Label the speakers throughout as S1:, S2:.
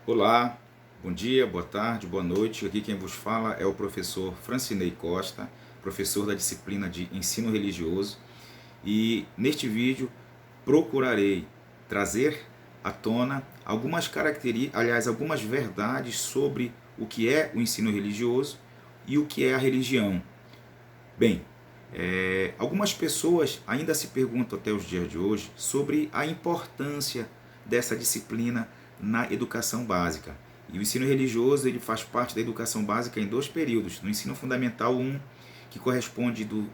S1: Olá, bom dia, boa tarde, boa noite. Aqui quem vos fala é o professor Francinei Costa, professor da disciplina de Ensino Religioso. E neste vídeo procurarei trazer à tona algumas características, aliás, algumas verdades sobre o que é o ensino religioso e o que é a religião. Bem, algumas pessoas ainda se perguntam até os dias de hoje sobre a importância dessa disciplina na educação básica. E o ensino religioso ele faz parte da educação básica em dois períodos. No ensino fundamental 1, que corresponde do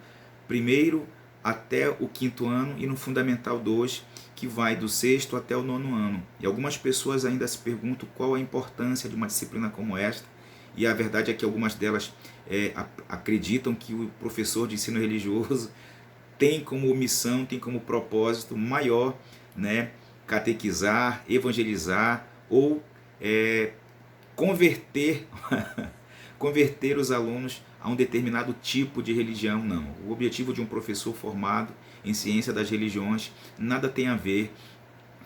S1: primeiro até o quinto ano, e no fundamental 2, que vai do sexto até o nono ano. E algumas pessoas ainda se perguntam qual a importância de uma disciplina como esta, e a verdade é que algumas delas acreditam que o professor de ensino religioso tem como missão, tem como propósito maior, né, catequizar, evangelizar ou converter converter os alunos a um determinado tipo de religião. Não. O objetivo de um professor formado em ciência das religiões nada tem a ver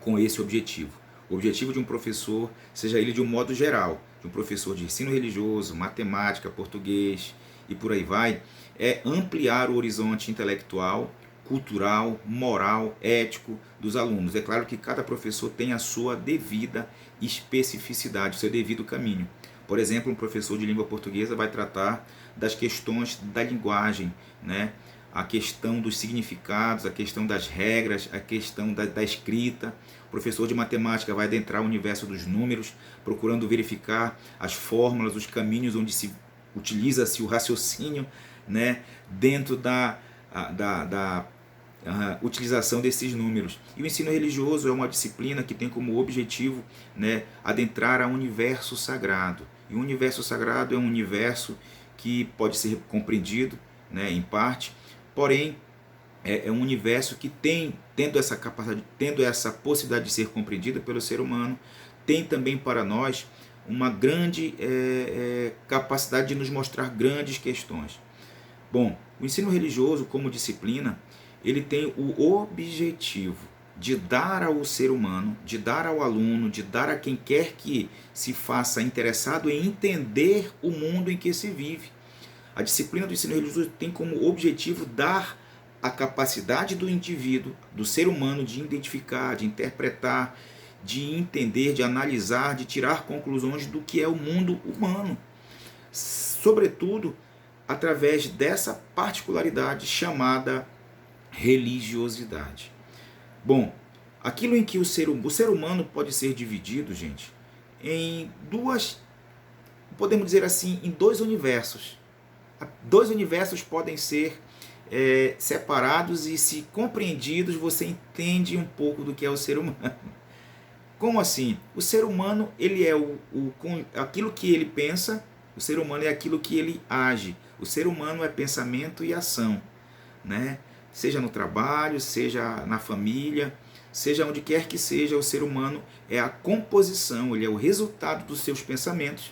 S1: com esse objetivo. O objetivo de um professor, seja ele de um modo geral, de um professor de ensino religioso, matemática, português e por aí vai, é ampliar o horizonte intelectual, cultural, moral, ético dos alunos. É claro que cada professor tem a sua devida especificidade, o seu devido caminho. Por exemplo, um professor de língua portuguesa vai tratar das questões da linguagem, né? A questão dos significados, a questão das regras, a questão da escrita. O professor de matemática vai adentrar o universo dos números, procurando verificar as fórmulas, os caminhos onde se utiliza-se o raciocínio, né, dentro da utilização desses números. E o ensino religioso é uma disciplina que tem como objetivo, né, adentrar ao universo sagrado. E o universo sagrado é um universo que pode ser compreendido, né, em parte, porém é um universo que tendo essa capacidade, tendo essa possibilidade de ser compreendida pelo ser humano, tem também para nós uma grande capacidade de nos mostrar grandes questões. Bom, o ensino religioso como disciplina, ele tem o objetivo de dar ao ser humano, de dar ao aluno, de dar a quem quer que se faça interessado em entender o mundo em que se vive. A disciplina do ensino religioso tem como objetivo dar a capacidade do indivíduo, do ser humano, de identificar, de interpretar, de entender, de analisar, de tirar conclusões do que é o mundo humano. Sobretudo, através dessa particularidade chamada religiosidade. Bom, aquilo em que o ser humano pode ser dividido, gente, em duas, podemos dizer assim, em dois universos. Dois universos podem ser separados e, se compreendidos, você entende um pouco do que é o ser humano. Como assim? O ser humano, ele é aquilo que ele pensa, o ser humano é aquilo que ele age. O ser humano é pensamento e ação, né? Seja no trabalho, seja na família, seja onde quer que seja, o ser humano é a composição, ele é o resultado dos seus pensamentos,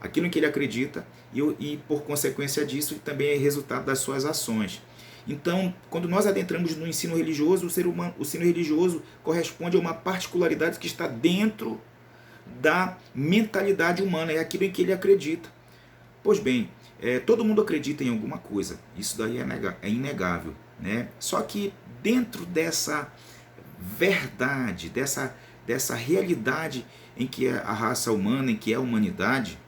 S1: aquilo em que ele acredita, e por consequência disso, ele também é resultado das suas ações. Então, quando nós adentramos no ensino religioso, o ensino religioso corresponde a uma particularidade que está dentro da mentalidade humana, é aquilo em que ele acredita. Pois bem, todo mundo acredita em alguma coisa, isso daí é inegável, né? Só que dentro dessa verdade, dessa realidade em que é a raça humana, em que é a humanidade,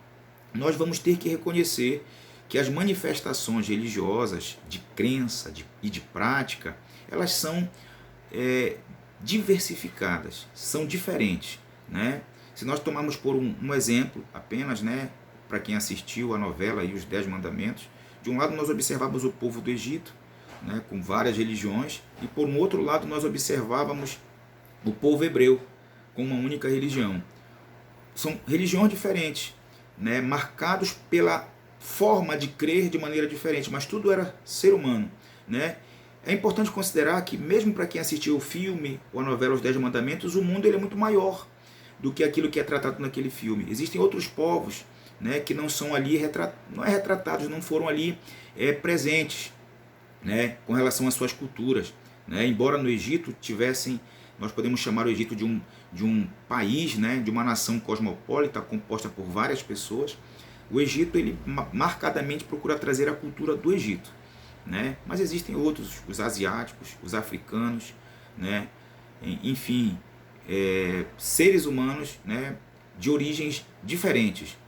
S1: nós vamos ter que reconhecer que as manifestações religiosas de crença e de prática, elas são diversificadas, são diferentes, né? Se nós tomarmos por um exemplo apenas, né, para quem assistiu a novela e os 10 Mandamentos, de um lado nós observávamos o povo do Egito, né, com várias religiões, e por um outro lado nós observávamos o povo hebreu com uma única religião. São religiões diferentes, né, marcados pela forma de crer de maneira diferente, mas tudo era ser humano, né? É importante considerar que, mesmo para quem assistiu o filme ou a novela Os 10 Mandamentos, o mundo ele é muito maior do que aquilo que é tratado naquele filme. Existem outros povos, né, que não são ali retratados, não foram ali presentes, né, com relação às suas culturas, né? Embora no Egito tivessem nós podemos chamar o Egito de um país, né, de uma nação cosmopolita composta por várias pessoas. O Egito, ele marcadamente procura trazer a cultura do Egito, né? Mas existem outros, os asiáticos, os africanos, né? Enfim, seres humanos, né, de origens diferentes.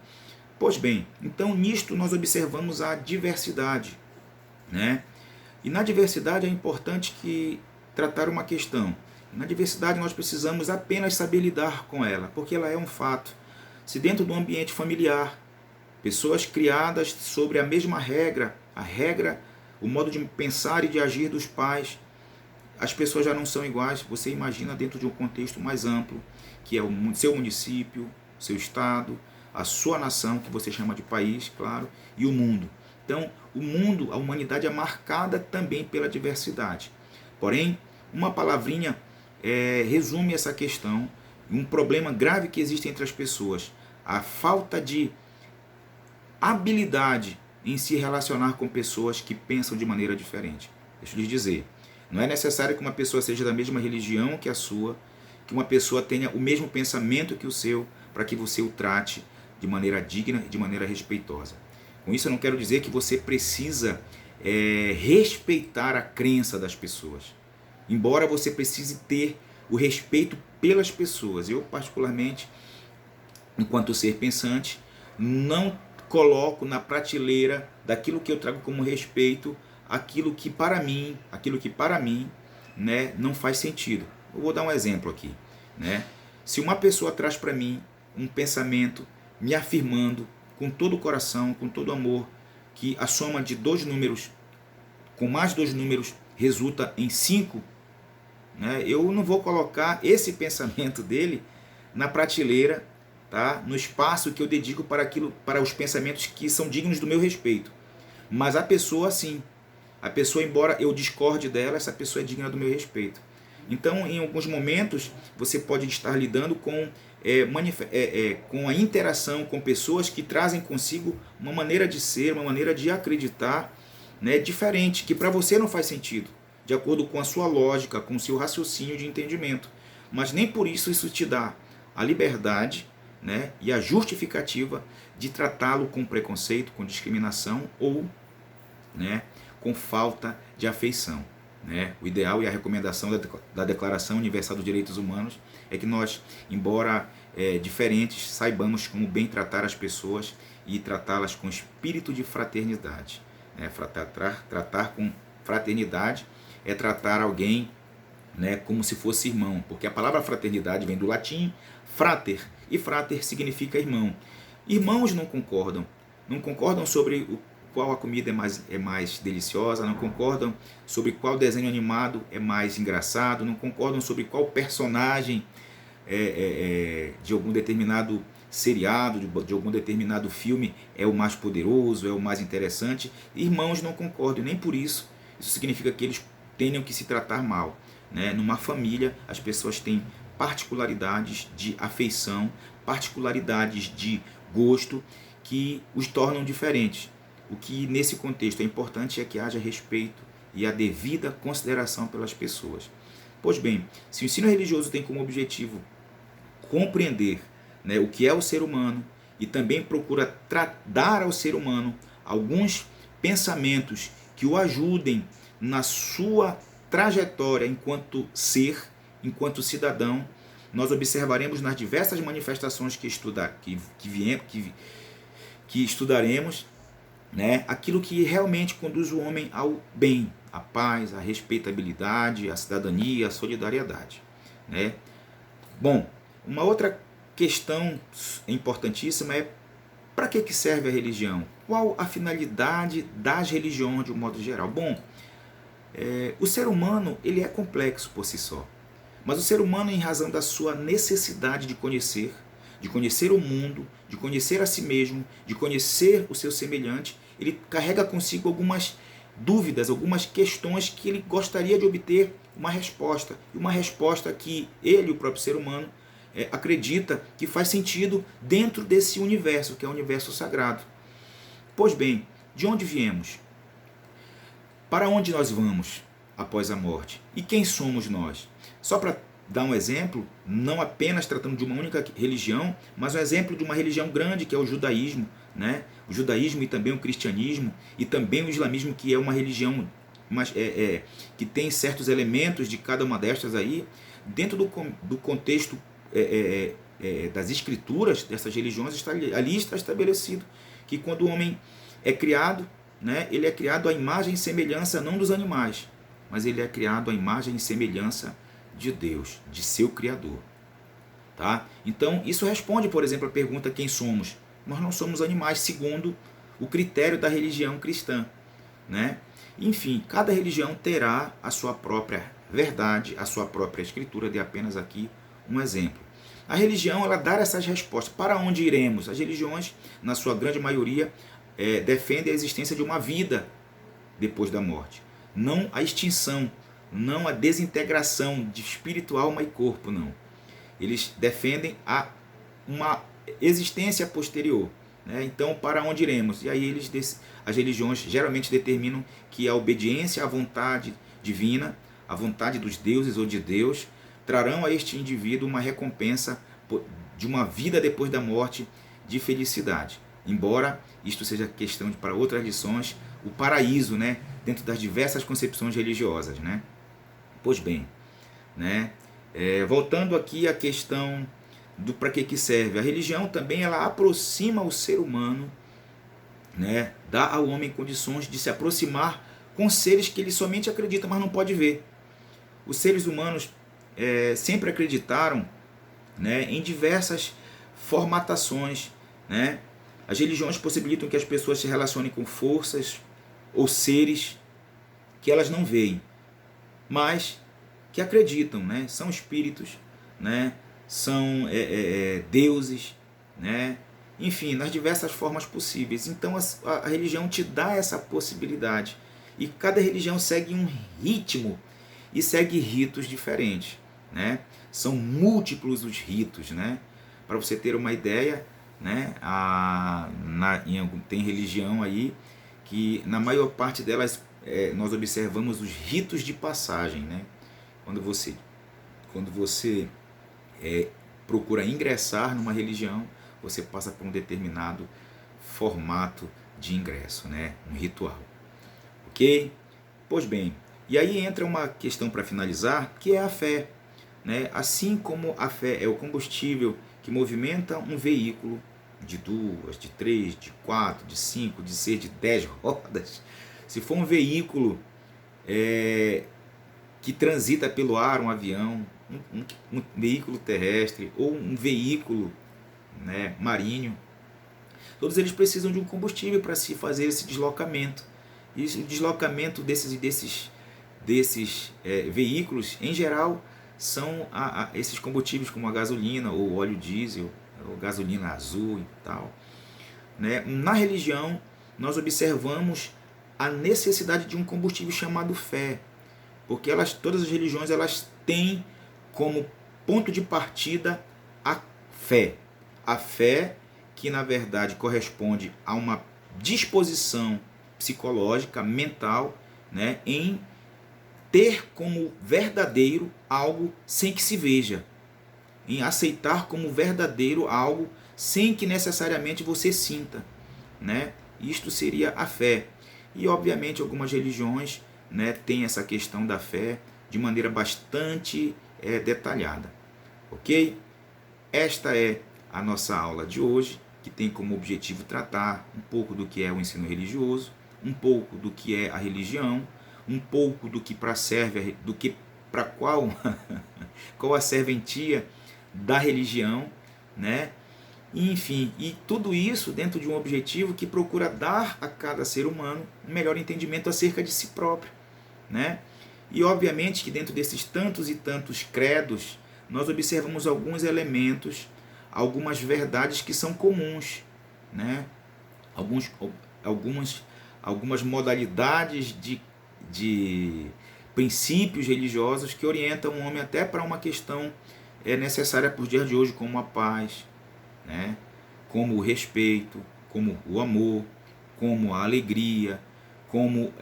S1: Pois bem, então nisto nós observamos a diversidade, né? E na diversidade é importante que tratar uma questão. Na diversidade nós precisamos apenas saber lidar com ela, porque ela é um fato. Se dentro do ambiente familiar, pessoas criadas sobre a mesma regra, o modo de pensar e de agir dos pais, as pessoas já não são iguais. Você imagina dentro de um contexto mais amplo, que é o seu município, seu estado, a sua nação, que você chama de país, claro, e o mundo. Então, o mundo, a humanidade é marcada também pela diversidade. Porém, uma palavrinha resume essa questão, um problema grave que existe entre as pessoas: a falta de habilidade em se relacionar com pessoas que pensam de maneira diferente. Deixa eu lhes dizer, não é necessário que uma pessoa seja da mesma religião que a sua, que uma pessoa tenha o mesmo pensamento que o seu, para que você o trate de maneira digna e de maneira respeitosa. Com isso eu não quero dizer que você precisa respeitar a crença das pessoas, embora você precise ter o respeito pelas pessoas. Eu, particularmente, enquanto ser pensante, não coloco na prateleira daquilo que eu trago como respeito aquilo que para mim, né, não faz sentido. Eu vou dar um exemplo aqui, né? Se uma pessoa traz para mim um pensamento me afirmando com todo o coração, com todo o amor, que a soma de dois números com mais dois números resulta em 5, né? Eu não vou colocar esse pensamento dele na prateleira, tá? No espaço que eu dedico para os pensamentos que são dignos do meu respeito. Mas a pessoa, sim, a pessoa, embora eu discorde dela, essa pessoa é digna do meu respeito. Então, em alguns momentos, você pode estar lidando com a interação com pessoas que trazem consigo uma maneira de ser, uma maneira de acreditar, né, diferente, que para você não faz sentido, de acordo com a sua lógica, com o seu raciocínio de entendimento. Mas nem por isso te dá a liberdade, né, e a justificativa de tratá-lo com preconceito, com discriminação ou, né, com falta de afeição. Né? O ideal e a recomendação da Declaração Universal dos Direitos Humanos é que nós, embora diferentes, saibamos como bem tratar as pessoas e tratá-las com espírito de fraternidade. Né? Tratar com fraternidade é tratar alguém, né, como se fosse irmão, porque a palavra fraternidade vem do latim frater, e frater significa irmão. Irmãos não concordam sobre qual a comida é mais deliciosa, não concordam sobre qual desenho animado é mais engraçado, não concordam sobre qual personagem de algum determinado seriado, de algum determinado filme é o mais poderoso, é o mais interessante. Irmãos não concordam, e nem por isso significa que eles tenham que se tratar mal. Né? Numa família, as pessoas têm particularidades de afeição, particularidades de gosto que os tornam diferentes. O que nesse contexto é importante é que haja respeito e a devida consideração pelas pessoas. Pois bem, se o ensino religioso tem como objetivo compreender, né, o que é o ser humano e também procura dar ao ser humano alguns pensamentos que o ajudem na sua trajetória enquanto ser, enquanto cidadão, nós observaremos nas diversas manifestações que estudaremos, né, aquilo que realmente conduz o homem ao bem, à paz, à respeitabilidade, à cidadania, à solidariedade. Né? Bom, uma outra questão importantíssima é: para que serve a religião? Qual a finalidade das religiões de um modo geral? Bom, o ser humano ele é complexo por si só, mas o ser humano, em razão da sua necessidade de conhecer o mundo, de conhecer a si mesmo, de conhecer o seu semelhante, ele carrega consigo algumas dúvidas, algumas questões que ele gostaria de obter uma resposta, e uma resposta que ele, o próprio ser humano, acredita que faz sentido dentro desse universo, que é o universo sagrado. Pois bem, de onde viemos? Para onde nós vamos após a morte? E quem somos nós? Só para dar um exemplo, não apenas tratando de uma única religião, mas um exemplo de uma religião grande, que é o judaísmo, né? O judaísmo e também o cristianismo, e também o islamismo, que é uma religião que tem certos elementos de cada uma destas aí, dentro do contexto das escrituras dessas religiões, ali está estabelecido que quando o homem é criado, né, ele é criado à imagem e semelhança não dos animais, mas ele é criado à imagem e semelhança de Deus, de seu Criador. Tá? Então, isso responde, por exemplo, a pergunta: quem somos? Nós não somos animais, segundo o critério da religião cristã, né? Enfim, cada religião terá a sua própria verdade, a sua própria escritura. Dei apenas aqui um exemplo. A religião, ela dá essas respostas. Para onde iremos? As religiões, na sua grande maioria, defendem a existência de uma vida depois da morte. Não a extinção, não a desintegração de espírito, alma e corpo, não. Eles defendem uma existência posterior, né? Então, para onde iremos? E aí as religiões geralmente determinam que a obediência à vontade divina, à vontade dos deuses ou de Deus, trarão a este indivíduo uma recompensa de uma vida depois da morte de felicidade. Embora isto seja questão para outras lições, o paraíso, né, dentro das diversas concepções religiosas, né? Pois bem, né, voltando aqui à questão do para que serve. A religião também, ela aproxima o ser humano, né, dá ao homem condições de se aproximar com seres que ele somente acredita, mas não pode ver. Os seres humanos sempre acreditaram, né, em diversas formatações, né? As religiões possibilitam que as pessoas se relacionem com forças ou seres que elas não veem, mas que acreditam, né? São espíritos, né? São deuses, né? Enfim, nas diversas formas possíveis. Então a religião te dá essa possibilidade, e cada religião segue um ritmo e segue ritos diferentes, né? São múltiplos os ritos, né? Para você ter uma ideia, né? Tem religião aí que na maior parte delas nós observamos os ritos de passagem, né? Quando você procura ingressar numa religião, você passa por um determinado formato de ingresso, né? Um ritual. Ok? Pois bem, e aí entra uma questão para finalizar, que é a fé, né? Assim como a fé é o combustível que movimenta um veículo de 2, de 3, de 4, de 5, de 6, de 10 rodas, se for um veículo que transita pelo ar, um avião, um veículo terrestre ou um veículo, né, marinho, todos eles precisam de um combustível para se fazer esse deslocamento. E o deslocamento desses veículos, em geral, são esses combustíveis como a gasolina ou o óleo diesel, ou gasolina azul e tal, né? Na religião, nós observamos a necessidade de um combustível chamado fé, porque todas as religiões, elas têm como ponto de partida a fé. A fé que, na verdade, corresponde a uma disposição psicológica, mental, né, em ter como verdadeiro algo sem que se veja, em aceitar como verdadeiro algo sem que necessariamente você sinta, né? Isto seria a fé. E obviamente algumas religiões, né, têm essa questão da fé de maneira bastante detalhada. Ok? Esta é a nossa aula de hoje, que tem como objetivo tratar um pouco do que é o ensino religioso, um pouco do que é a religião, um pouco do que para qual a serventia da religião, né? Enfim, e tudo isso dentro de um objetivo que procura dar a cada ser humano um melhor entendimento acerca de si próprio, né? E obviamente que dentro desses tantos e tantos credos, nós observamos alguns elementos, algumas verdades que são comuns, né? Algumas modalidades de princípios religiosos que orientam o homem até para uma questão necessária para os dias de hoje, como a paz, né? Como o respeito, como o amor, como a alegria, como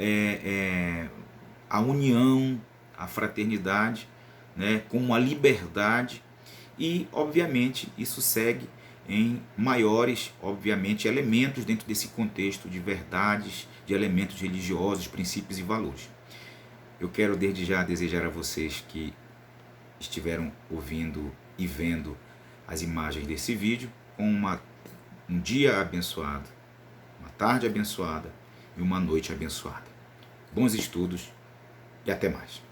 S1: a união, a fraternidade, né, com uma liberdade, e obviamente isso segue em maiores, obviamente, elementos dentro desse contexto de verdades, de elementos religiosos, princípios e valores. Eu quero desde já desejar a vocês que estiveram ouvindo e vendo as imagens desse vídeo com um dia abençoado, uma tarde abençoada e uma noite abençoada. Bons estudos e até mais.